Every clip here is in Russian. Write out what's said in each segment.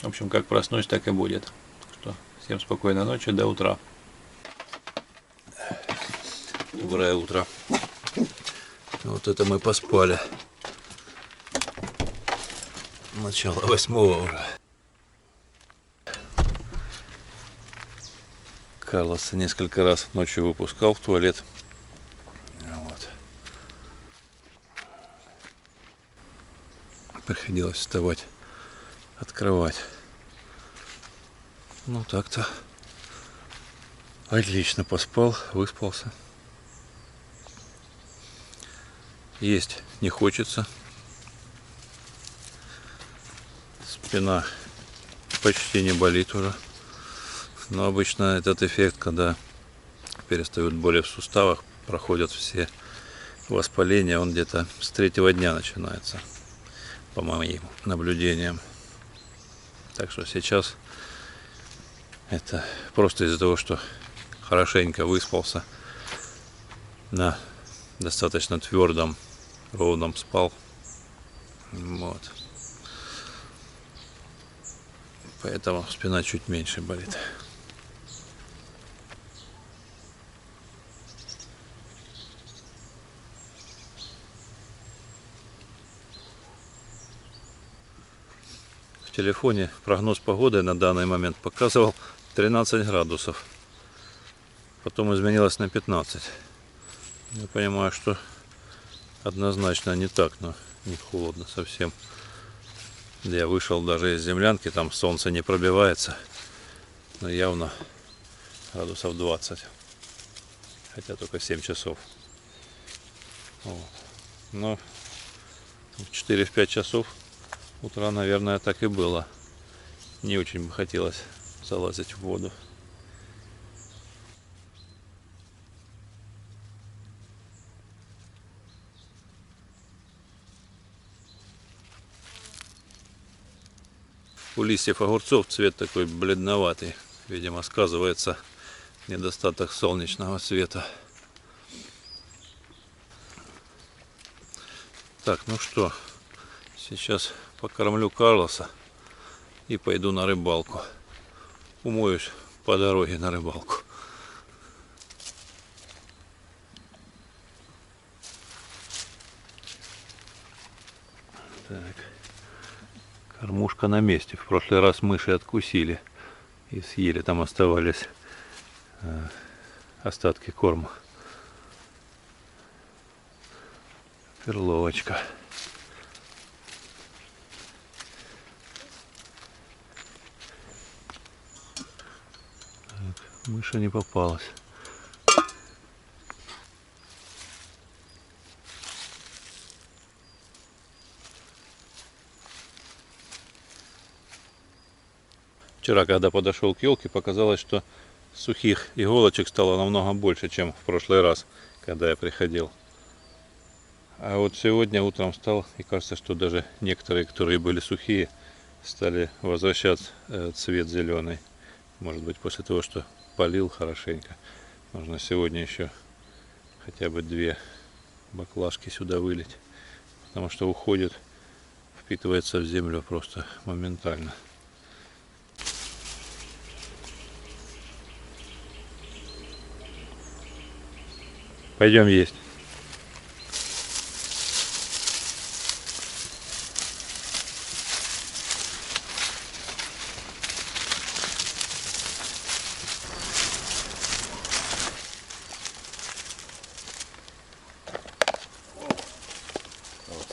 В общем, как проснусь, так и будет. Так что всем спокойной ночи, до утра. Доброе утро. Вот это мы поспали. Начало 8-го уже. Карлоса несколько раз ночью выпускал в туалет. Вот. Приходилось вставать, открывать. Ну так-то. Отлично поспал, выспался. Есть не хочется. Спина почти не болит уже. Но обычно этот эффект, когда перестают боли в суставах, проходят все воспаления, он где-то с 3-го дня начинается, по моим наблюдениям. Так что сейчас это просто из-за того, что хорошенько выспался, на достаточно твердом, ровном спал. Вот. Поэтому спина чуть меньше болит. В телефоне прогноз погоды на данный момент показывал 13 градусов. Потом изменилось на 15. Я понимаю, что однозначно не так, но не холодно совсем. Я вышел даже из землянки, там солнце не пробивается, но явно градусов 20. Хотя только 7 часов. Вот. Но в 4-5 часов утра, наверное, так и было. Не очень бы хотелось залазить в воду. У листьев огурцов цвет такой бледноватый. Видимо, сказывается недостаток солнечного света. Так, ну что, сейчас покормлю Карлоса и пойду на рыбалку. Умоюсь по дороге на рыбалку. Так. Кормушка на месте. В прошлый раз мыши откусили и съели. Там оставались остатки корма. Перловочка. Так, мыша не попалась. Вчера, когда подошел к елке, показалось, что сухих иголочек стало намного больше, чем в прошлый раз, когда я приходил. А вот сегодня утром встал, и кажется, что даже некоторые, которые были сухие, стали возвращать цвет зеленый. Может быть, после того, что полил хорошенько. Можно сегодня еще хотя бы 2 баклажки сюда вылить. Потому что уходит, впитывается в землю просто моментально. Пойдем есть.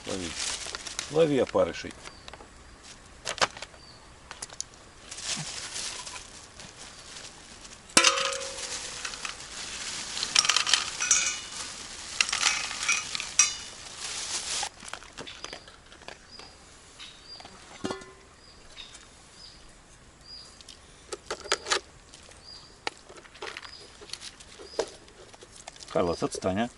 Лови. Лови опарышей. Карлос, отстань, а.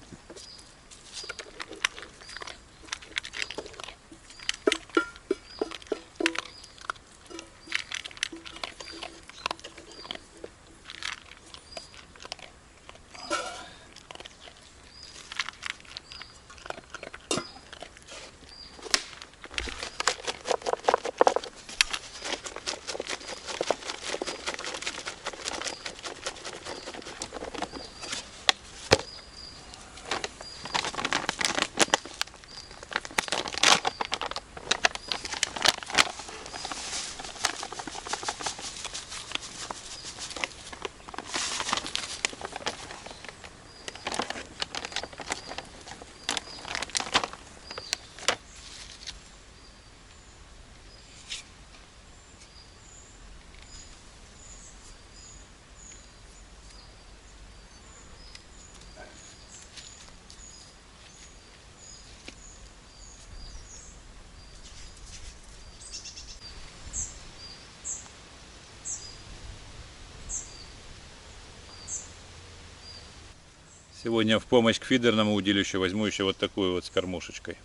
Сегодня в помощь к фидерному удилищу возьму еще вот такую вот с кормушечкой.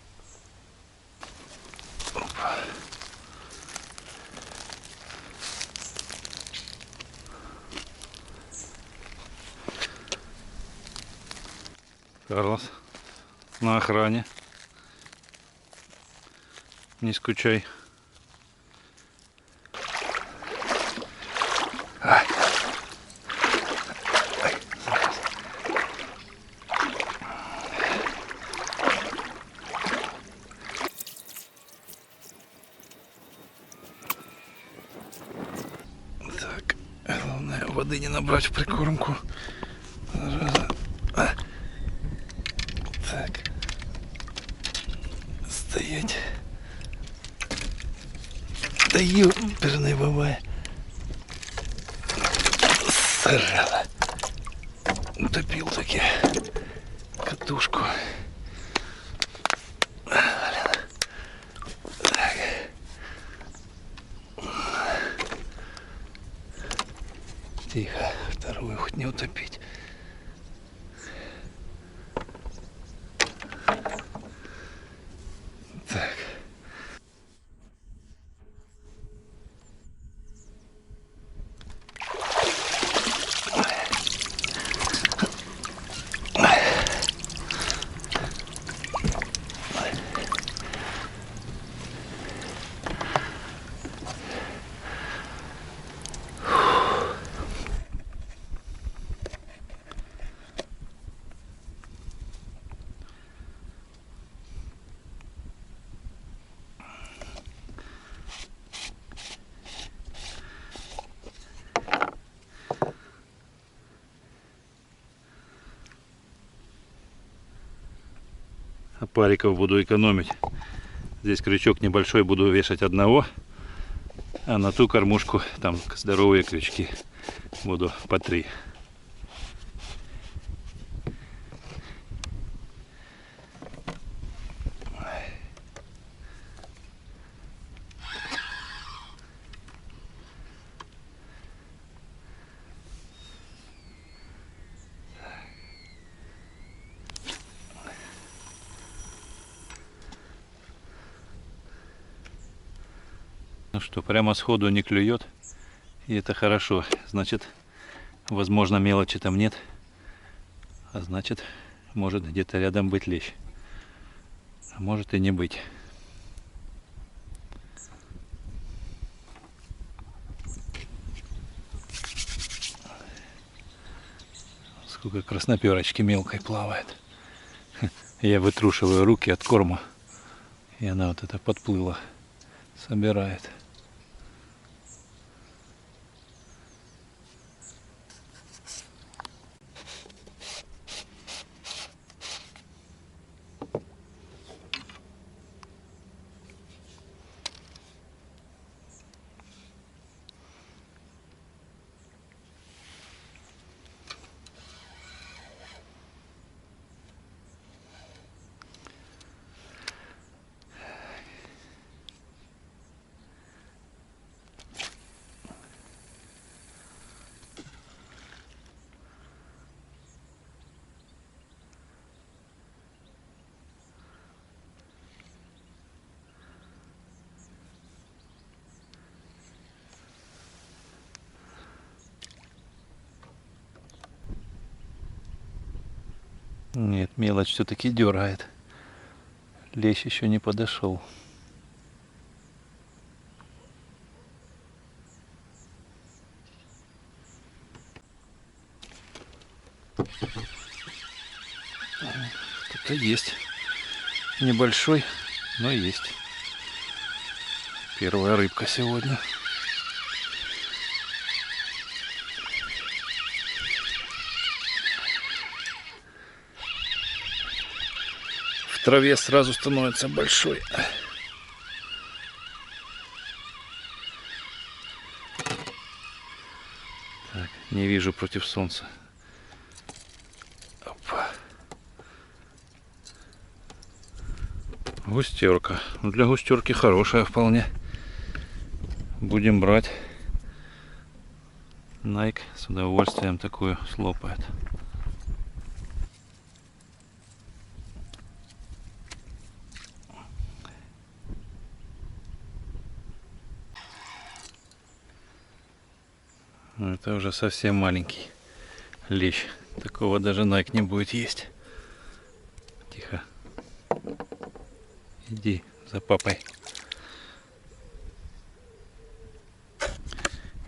Опа. Карлос на охране. Не скучай. Так, главное воды не набрать в прикормку. Так, стоять. Да ёперный бабай. Сорала. Утопил таки катушку. Так. Тихо, вторую хоть не утопить. Так. А париков буду экономить. Здесь крючок небольшой, буду вешать одного, а на ту кормушку там здоровые крючки буду по 3. Ну что, прямо сходу не клюет, и это хорошо. Значит, возможно, мелочи там нет, а значит, может где-то рядом быть лещ, а может и не быть. Сколько красноперочки мелкой плавает. Я вытрушиваю руки от корма, и она вот это подплыла, собирает. Нет, мелочь все-таки дергает. Лещ еще не подошел. Кто-то есть. Небольшой, но есть. Первая рыбка сегодня. В траве сразу становится большой. Так, не вижу против солнца. Опа. Густерка. Для густерки хорошая вполне. Будем брать. Найк с удовольствием такую слопает. Ну, это уже совсем маленький лещ. Такого даже Найк не будет есть. Тихо. Иди за папой.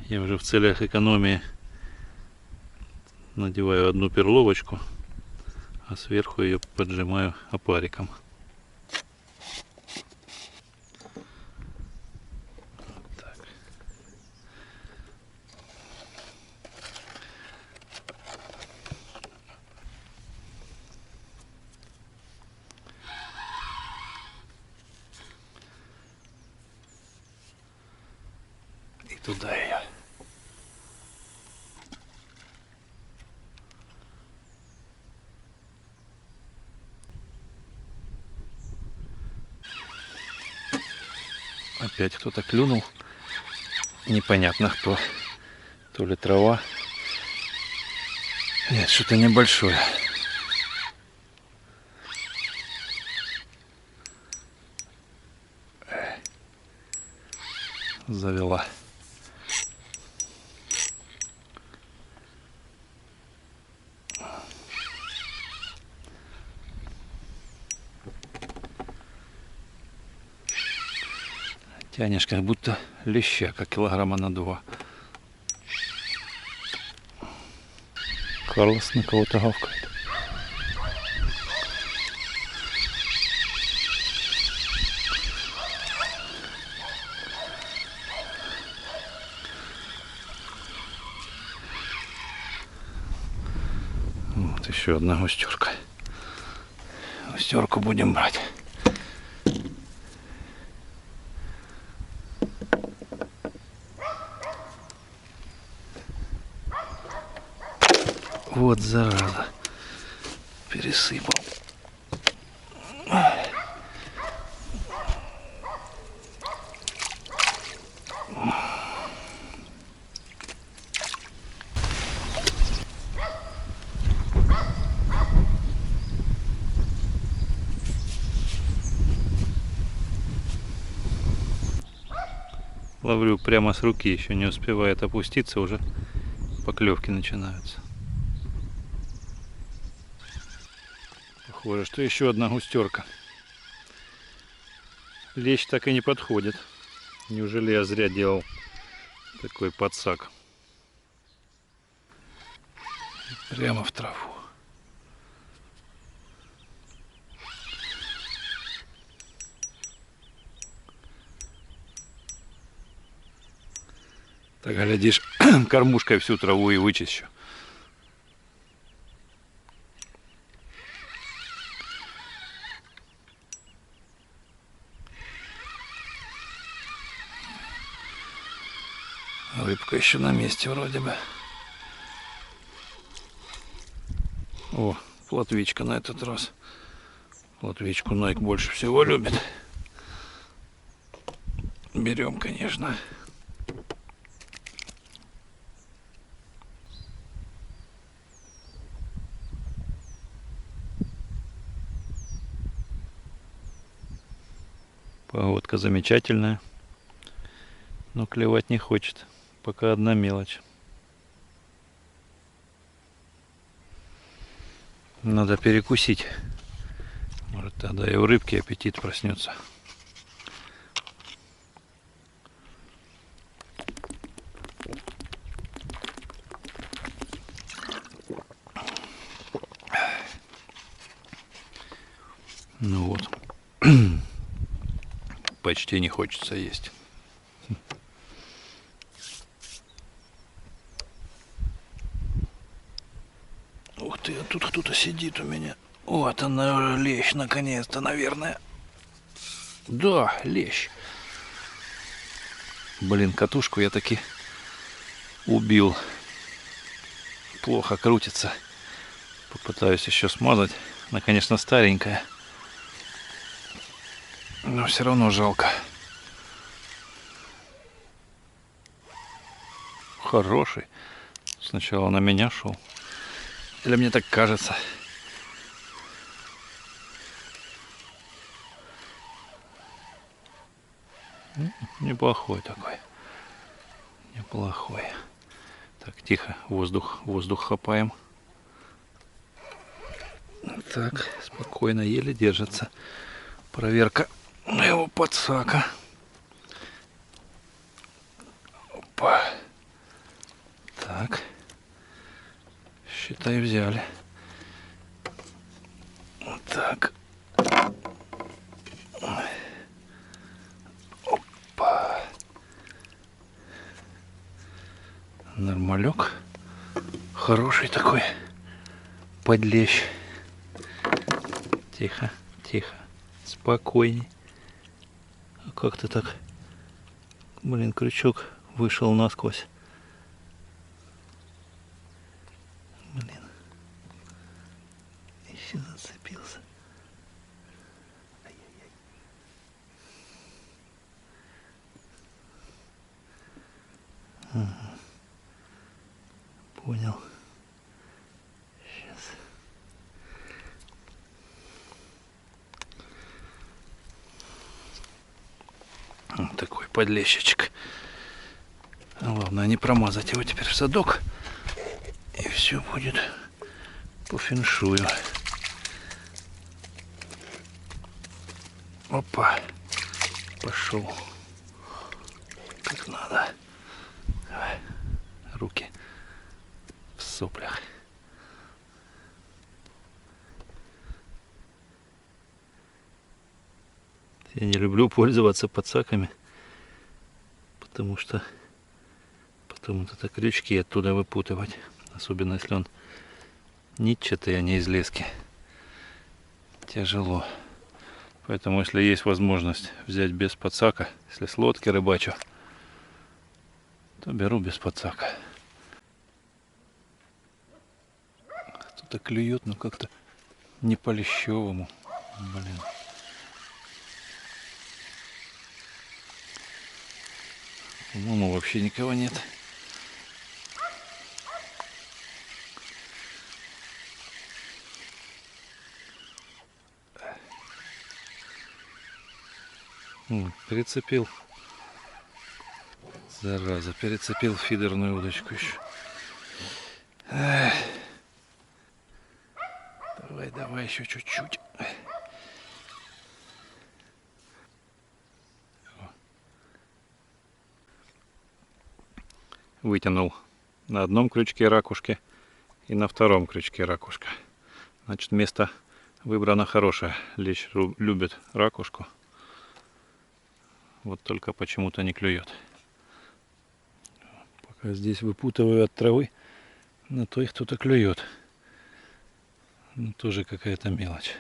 Я уже в целях экономии надеваю одну перловочку, а сверху ее поджимаю опариком. Так. И туда ее. Опять кто-то клюнул. Непонятно кто. То ли трава. Нет, что-то небольшое. Завела. Тянешь как будто леща, как килограмма на 2. Карлос на кого-то гавкает. Вот еще одна густерка. Густерку будем брать. Вот зараза. Пересыпал. Ловлю прямо с руки, еще не успевает опуститься, уже поклевки начинаются. Похоже, что еще одна густерка. Лещ так и не подходит. Неужели я зря делал такой подсак? Прямо в траву. Так, глядишь, кормушкой всю траву и вычищу. Рыбка еще на месте вроде бы. О, плотвичка на этот раз. Плотвичку Найк больше всего любит. Берем, конечно. Погодка замечательная, но клевать не хочет. Пока одна мелочь. Надо перекусить. Может, тогда и у рыбки аппетит проснется. Ну вот. Почти не хочется есть. Ух ты, а тут кто-то сидит у меня. Вот она, лещ, наконец-то, наверное. Да, лещ. Блин, катушку я таки убил. Плохо крутится. Попытаюсь еще смазать. Она, конечно, старенькая. Но все равно жалко. Хороший. Сначала на меня шел. Или мне так кажется. Неплохой такой. Неплохой. Так, тихо, воздух хапаем. Так, спокойно, еле держится. Проверка его подсака. Опа. Так. Считай, взяли. Так. Опа. Нормалек. Хороший такой подлещ. Тихо, тихо. Спокойней. А как ты так? Блин, крючок вышел насквозь. Блин. Еще зацепился. Ай-яй-яй. Ага. Понял. Сейчас. Вот такой подлещичек. Главное не промазать его теперь в садок. И все будет по феншую. Опа. Пошел. Как надо. Давай. Руки в соплях. Я не люблю пользоваться подсаками, потому что потом вот это крючки оттуда выпутывать. Особенно если он нитчатый, а не из лески. Тяжело. Поэтому если есть возможность взять без подсака, если с лодки рыбачу, то беру без подсака. Кто-то клюет, но как-то не по лещевому. Блин. По-моему, вообще никого нет. Перецепил. Зараза, перецепил фидерную удочку еще. Давай, давай, еще чуть-чуть. Вытянул на одном крючке ракушки и на втором крючке ракушка. Значит, место выбрано хорошее. Лещ любит ракушку. Вот только почему-то не клюет. Пока здесь выпутываю от травы, на то их кто-то клюет. Ну, тоже какая-то мелочь.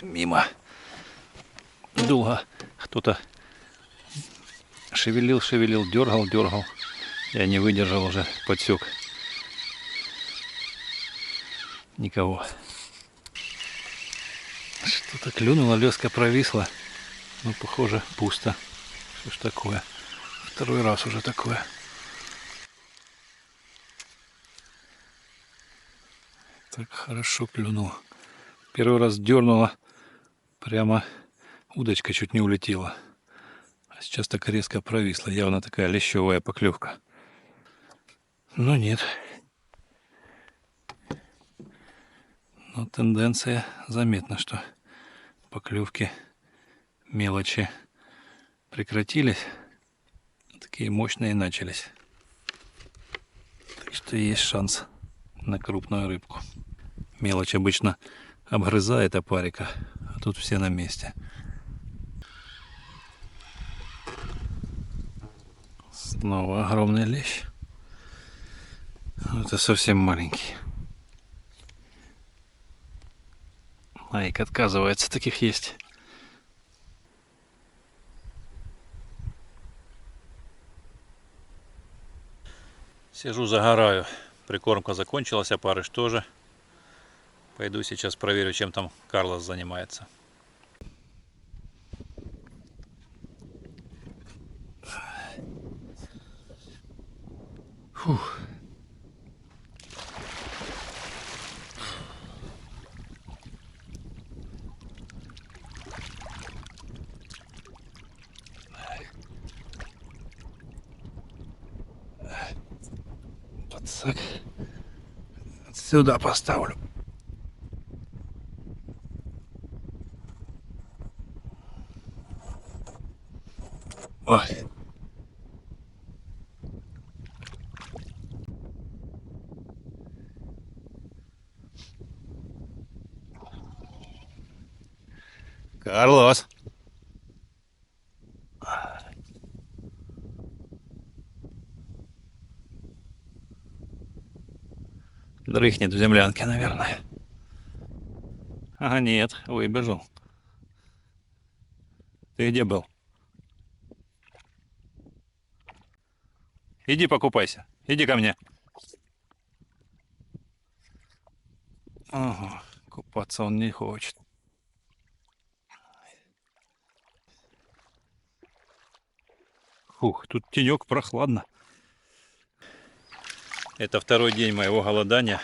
Мимо. Долго кто-то шевелил, дергал. Я не выдержал, уже подсек. Никого. Что-то клюнуло, леска провисла. Ну, похоже, пусто. Что ж такое? Второй раз уже такое. Так хорошо клюнуло. Первый раз дернуло. Прямо удочка чуть не улетела. А сейчас так резко провисла. Явно такая лещевая поклевка. Но нет. Но тенденция заметна, что поклевки мелочи прекратились, такие мощные начались. Так что есть шанс на крупную рыбку. Мелочь обычно обгрызает опарика, а тут все на месте. Снова огромный лещ. Это совсем маленький. Айк отказывается, таких есть. Сижу, загораю. Прикормка закончилась, опарыш тоже. Пойду сейчас проверю, чем там Карлос занимается. Фух. Подсак. Сюда поставлю. Ой. Карлос. Дрыхнет в землянке, наверное. Ага, нет, выбежал. Ты где был? Иди покупайся. Иди ко мне. Ага, купаться он не хочет. Фух, тут тенек, прохладно. Это второй день моего голодания.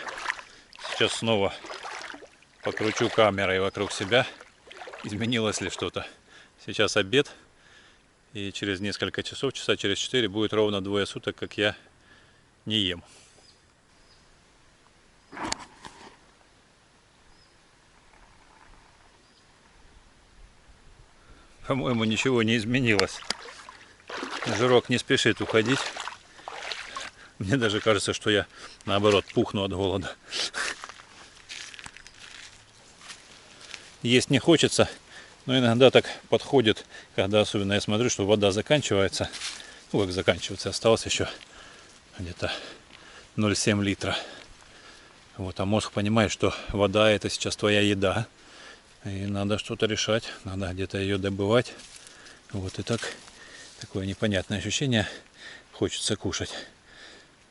Сейчас снова покручу камерой вокруг себя. Изменилось ли что-то? Сейчас обед. И через несколько часов, часа через 4, будет ровно 2 суток, как я не ем. По-моему, ничего не изменилось. Жирок не спешит уходить. Мне даже кажется, что я, наоборот, пухну от голода. Есть не хочется, но иногда так подходит, когда особенно я смотрю, что вода заканчивается. Ну, как заканчивается, осталось еще где-то 0,7 литра. Вот, а мозг понимает, что вода — это сейчас твоя еда. И надо что-то решать, надо где-то ее добывать. Вот, и так такое непонятное ощущение, хочется кушать.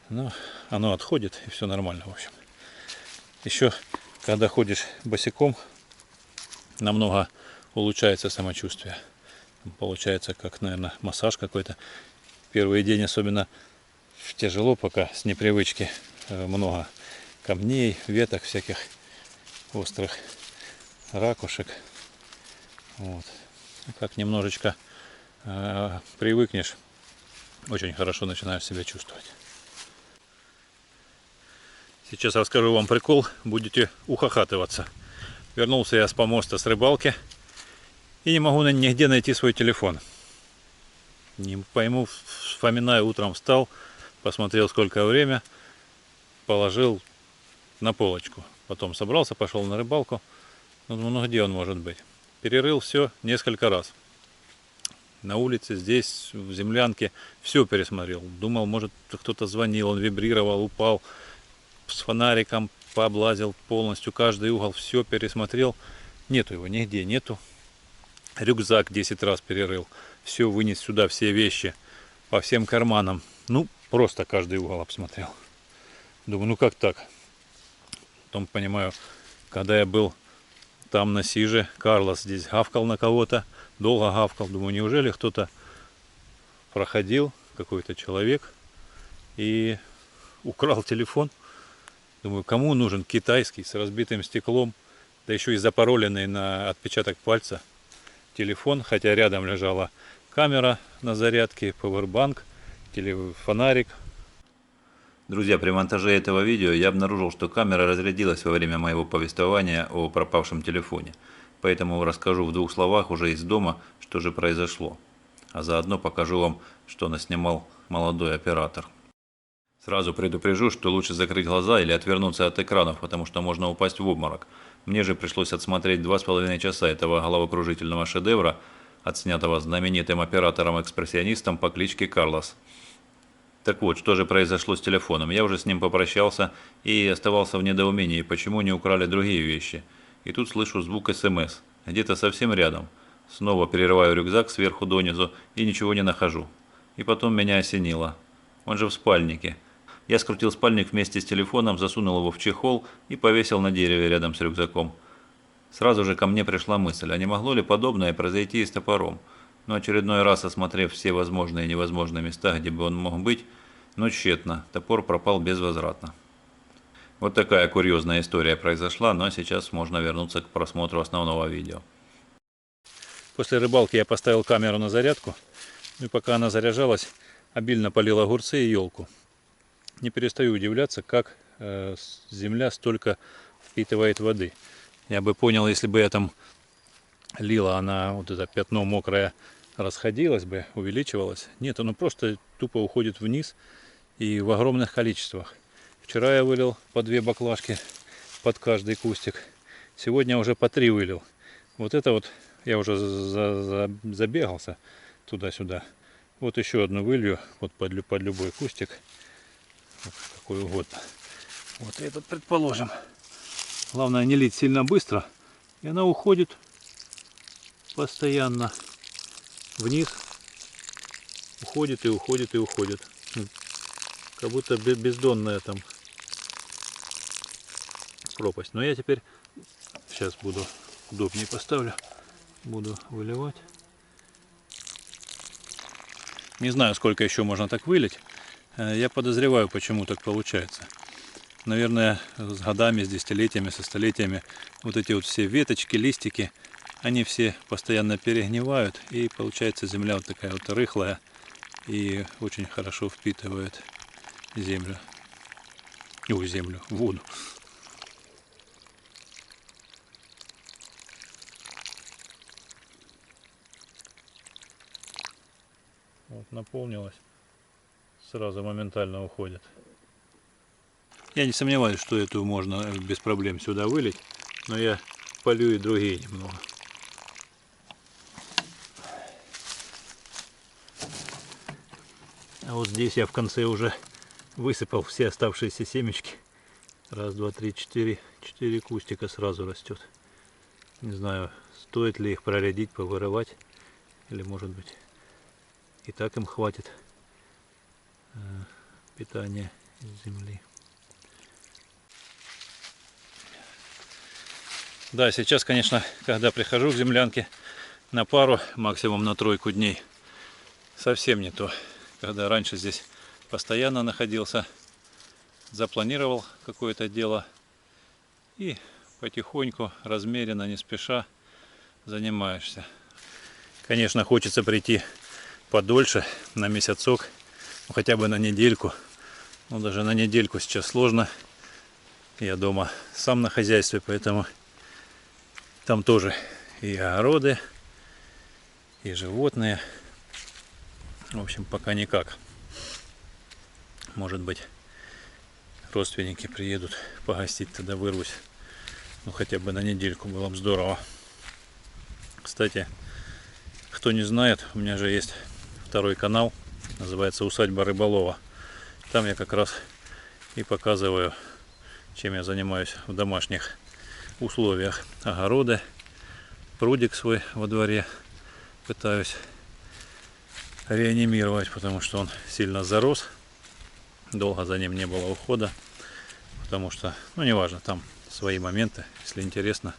Но оно отходит, и все нормально, в общем. Еще, когда ходишь босиком, намного улучшается самочувствие. Получается, как, наверное, массаж какой-то. Первый день особенно тяжело, пока с непривычки. Много камней, веток всяких острых, ракушек. Вот. Как немножечко привыкнешь, очень хорошо начинаешь себя чувствовать. Сейчас расскажу вам прикол, будете ухахатываться. Вернулся я с помоста с рыбалки и не могу нигде найти свой телефон. Не пойму, вспоминаю, утром встал, посмотрел, сколько время, положил на полочку. Потом собрался, пошел на рыбалку. Ну где он может быть? Перерыл все несколько раз. На улице, здесь, в землянке, все пересмотрел. Думал, может, кто-то звонил, он вибрировал, упал. С фонариком пооблазил полностью, каждый угол, все пересмотрел. Нету его, нигде нету. Рюкзак 10 раз перерыл. Все вынес сюда, все вещи по всем карманам. Ну, просто каждый угол обсмотрел. Думаю, ну как так? Потом понимаю, когда я был там на Сиже, Карлос здесь гавкал на кого-то, долго гавкал. Думаю, неужели кто-то проходил, какой-то человек, и украл телефон? Думаю, кому нужен китайский с разбитым стеклом, да еще и запароленный на отпечаток пальца телефон, хотя рядом лежала камера на зарядке, пауэрбанк, фонарик. Друзья, при монтаже этого видео я обнаружил, что камера разрядилась во время моего повествования о пропавшем телефоне. Поэтому расскажу в 2 словах уже из дома, что же произошло. а заодно покажу вам, что наснимал молодой оператор. Сразу предупрежу, что лучше закрыть глаза или отвернуться от экранов, потому что можно упасть в обморок. Мне же пришлось отсмотреть 2,5 часа этого головокружительного шедевра, отснятого знаменитым оператором-экспрессионистом по кличке Карлос. Так вот, что же произошло с телефоном? Я уже с ним попрощался и оставался в недоумении, почему не украли другие вещи. И тут слышу звук СМС. Где-то совсем рядом. Снова перерываю рюкзак сверху донизу и ничего не нахожу. И потом меня осенило. Он же в спальнике. Я скрутил спальник вместе с телефоном, засунул его в чехол и повесил на дереве рядом с рюкзаком. Сразу же ко мне пришла мысль, а не могло ли подобное произойти и с топором? Но очередной раз, осмотрев все возможные и невозможные места, где бы он мог быть, но тщетно, топор пропал безвозвратно. Вот такая курьезная история произошла, но сейчас можно вернуться к просмотру основного видео. После рыбалки я поставил камеру на зарядку, и пока она заряжалась, обильно полил огурцы и елку. Не перестаю удивляться, как земля столько впитывает воды. Я бы понял, если бы я там лила, она, вот это пятно мокрое, расходилось бы, увеличивалось. Нет, оно просто тупо уходит вниз и в огромных количествах. Вчера я вылил по 2 баклажки под каждый кустик. Сегодня уже по 3 вылил. Вот это вот я уже забегался туда-сюда. Вот еще одну вылью вот под любой кустик. Вот какой угодно. Вот этот, предположим. Главное не лить сильно быстро. И она уходит постоянно вниз. Уходит и уходит и уходит. Как будто бездонная там пропасть. Но я теперь сейчас буду удобнее поставлю. Буду выливать. Не знаю, сколько еще можно так вылить. Я подозреваю, почему так получается. Наверное, с годами, с десятилетиями, со столетиями вот эти вот все веточки, листики, они все постоянно перегнивают, и получается земля вот такая вот рыхлая и очень хорошо впитывает землю. Воду. Вот наполнилось, сразу моментально уходит. Я не сомневаюсь, что эту можно без проблем сюда вылить, но я полю и другие немного. А вот здесь я в конце уже высыпал все оставшиеся семечки. Раз, два, три, четыре. 4 кустика сразу растет. Не знаю, стоит ли их прорядить, повырывать, или может быть и так им хватит питания из земли. Да, сейчас, конечно, когда прихожу к землянке на пару, максимум на 3 дней, совсем не то. Когда раньше здесь постоянно находился, запланировал какое-то дело и потихоньку, размеренно, не спеша занимаешься. Конечно, хочется прийти подольше, на месяцок, ну, хотя бы на недельку. Но даже на недельку сейчас сложно. Я дома сам на хозяйстве, поэтому там тоже и огороды, и животные. В общем, пока никак. Может быть, родственники приедут погостить, тогда вырвусь. Ну, хотя бы на недельку, было бы здорово. Кстати, кто не знает, у меня же есть 2-й канал, называется «Усадьба рыболова». Там я как раз и показываю, чем я занимаюсь в домашних условиях. Огороды, прудик свой во дворе пытаюсь реанимировать, потому что он сильно зарос. Долго за ним не было ухода, потому что, ну, неважно, там свои моменты. Если интересно,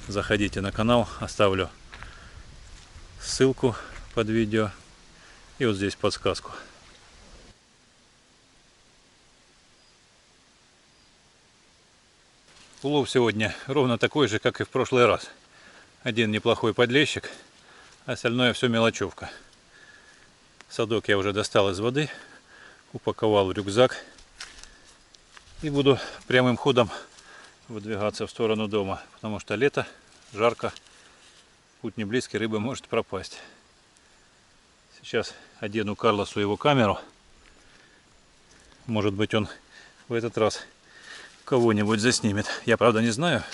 заходите на канал, оставлю ссылку под видео и вот здесь подсказку. Улов сегодня ровно такой же, как и в прошлый раз. Один неплохой подлещик, остальное все мелочевка. Садок я уже достал из воды, упаковал в рюкзак и буду прямым ходом выдвигаться в сторону дома, потому что лето, жарко, путь не близкий, рыба может пропасть. Сейчас одену Карлосу его камеру. Может быть, он в этот раз кого-нибудь заснимет. Я, правда, не знаю,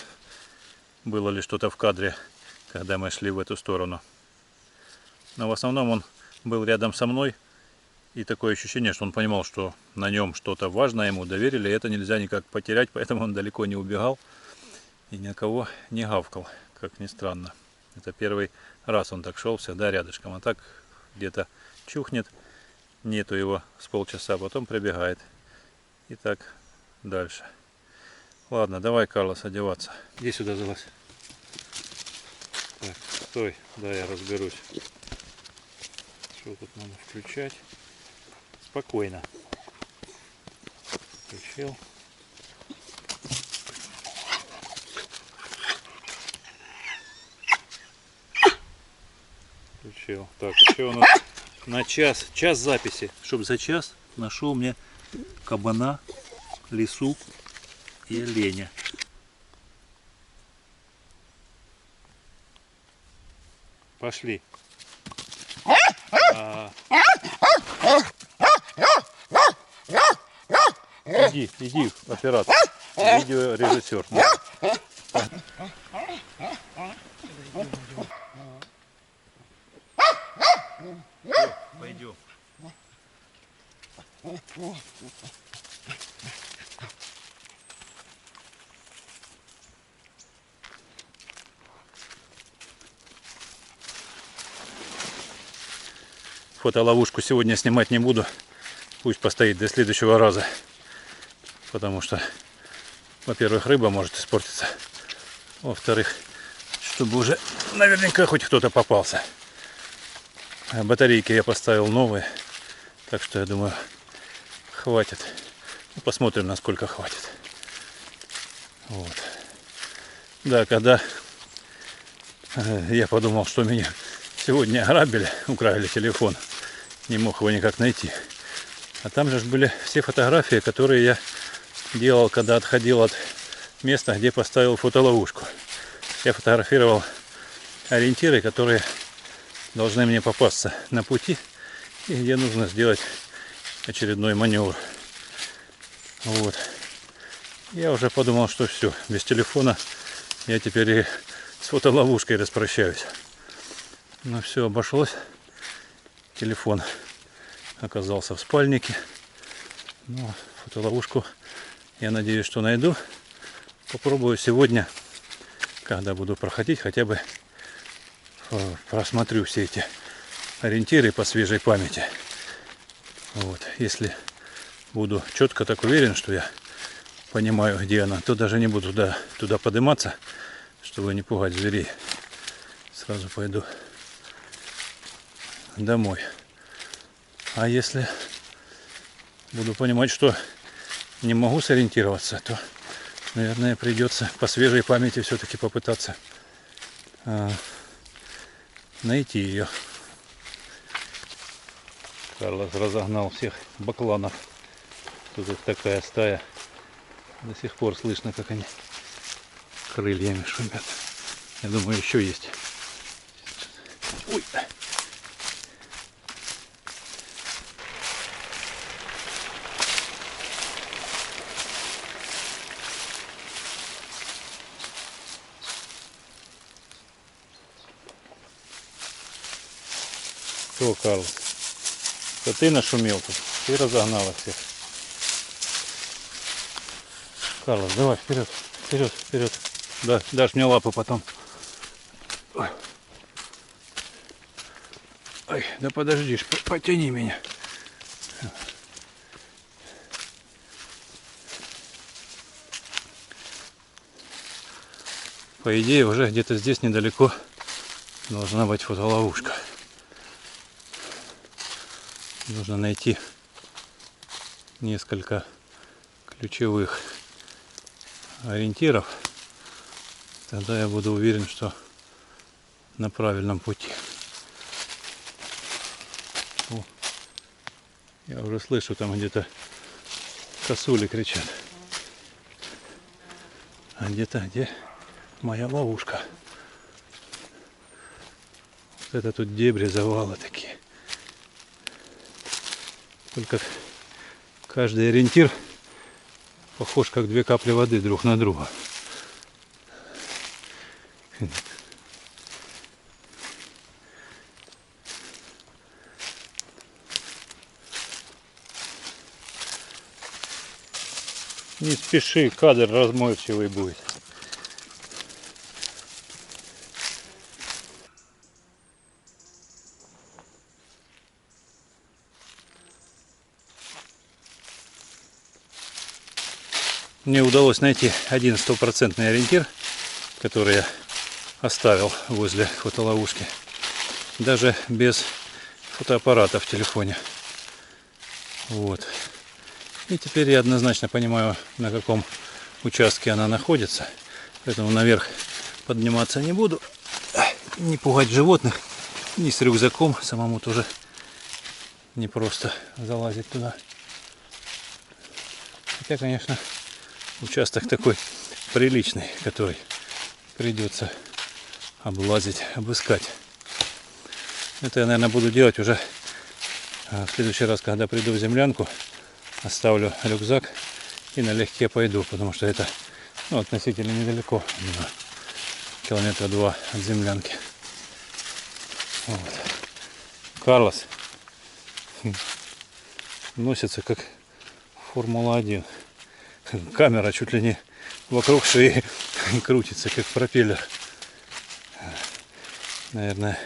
было ли что-то в кадре, когда мы шли в эту сторону. Но в основном он был рядом со мной. И такое ощущение, что он понимал, что на нем что-то важное ему доверили. И это нельзя никак потерять, поэтому он далеко не убегал. И ни на кого не гавкал, как ни странно. Это первый раз он так шел, всегда рядышком. А так где-то чухнет, нету его с полчаса, потом прибегает. И так дальше. Ладно, давай, Карлос, одеваться. Иди сюда, залазь. Так, стой, да, я разберусь. Что тут надо включать? Спокойно. Включил. Включил. Так, еще у нас на час записи, чтобы за час нашел мне кабана, лису и оленя. Пошли. Иди, оператор, видеорежиссер. Пойдем. Фотоловушку сегодня снимать не буду. Пусть постоит до следующего раза. Потому что, во-первых, рыба может испортиться. Во-вторых, чтобы уже наверняка хоть кто-то попался. А батарейки я поставил новые. Так что я думаю, хватит. Ну, посмотрим, насколько хватит. Вот. Да, когда я подумал, что меня сегодня ограбили, украли телефон, не мог его никак найти. А там же были все фотографии, которые я делал, когда отходил от места, где поставил фотоловушку. Я фотографировал ориентиры, которые должны мне попасться на пути, и где нужно сделать очередной маневр. Вот. Я уже подумал, что все, без телефона я теперь и с фотоловушкой распрощаюсь. Но все обошлось. Телефон оказался в спальнике. Но фотоловушку я надеюсь, что найду. Попробую сегодня, когда буду проходить, хотя бы просмотрю все эти ориентиры по свежей памяти. Вот. Если буду четко так уверен, что я понимаю, где она, то даже не буду туда подниматься, чтобы не пугать зверей. Сразу пойду домой. А если буду понимать, что не могу сориентироваться, то, наверное, придется по свежей памяти все-таки попытаться найти ее. Карлос разогнал всех бакланов. Тут их такая стая. До сих пор слышно, как они крыльями шумят. Я думаю, еще есть. Ой. Что, Карл? Это ты нашумел тут? Ты разогнал их всех. Карлос, давай, вперед, вперед, вперед. Да, дашь мне лапу потом. Ой, ой, да подождишь, потяни меня. По идее, уже где-то здесь недалеко должна быть фотоловушка. Нужно найти несколько ключевых ориентиров. Тогда я буду уверен, что на правильном пути. О, я уже слышу, там где-то косули кричат. А где-то где моя ловушка. Вот это тут дебри, завалы такие. Только каждый ориентир похож как две капли воды друг на друга. Не спеши, кадр размывчивый будет. Мне удалось найти один стопроцентный ориентир, который я оставил возле фотоловушки, даже без фотоаппарата в телефоне. Вот. И теперь я однозначно понимаю, на каком участке она находится, поэтому наверх подниматься не буду, не пугать животных, ни с рюкзаком, самому тоже не просто залазить туда. Хотя, конечно, участок такой приличный, который придется облазить, обыскать. Это я, наверное, буду делать уже в следующий раз, когда приду в землянку. Оставлю рюкзак и налегке пойду, потому что это относительно недалеко, километра 2 от землянки. Вот. Карлос носится как Формула-1. Камера чуть ли не вокруг шеи крутится, как пропеллер. Наверное,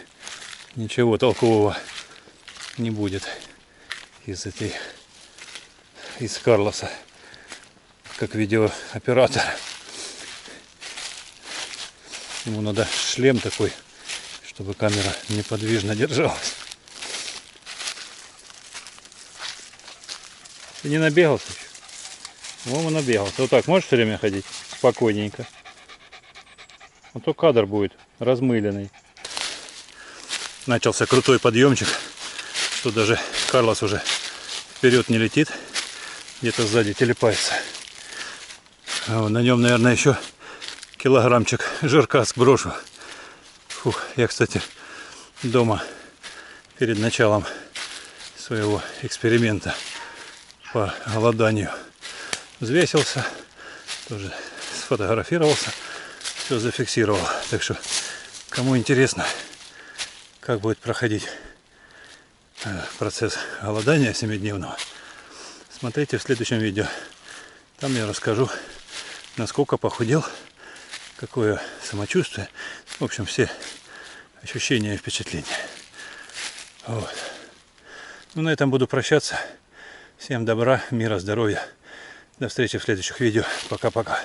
ничего толкового не будет из Карлоса, как видеооператор. Ему надо шлем такой, чтобы камера неподвижно держалась. Ты не набегался еще? Вон набегался. Вот так можешь все время ходить? Спокойненько. А то кадр будет размыленный. Начался крутой подъемчик, что даже Карлос уже вперед не летит. Где-то сзади телепается. На нем, наверное, еще килограммчик жирка сброшу. Фух, я, кстати, дома перед началом своего эксперимента по голоданию взвесился, тоже сфотографировался, все зафиксировал. Так что, кому интересно, как будет проходить процесс голодания 7-дневного, смотрите в следующем видео. Там я расскажу, насколько похудел, какое самочувствие, в общем, все ощущения и впечатления. Вот. Ну, на этом буду прощаться. Всем добра, мира, здоровья. До встречи в следующих видео. Пока-пока.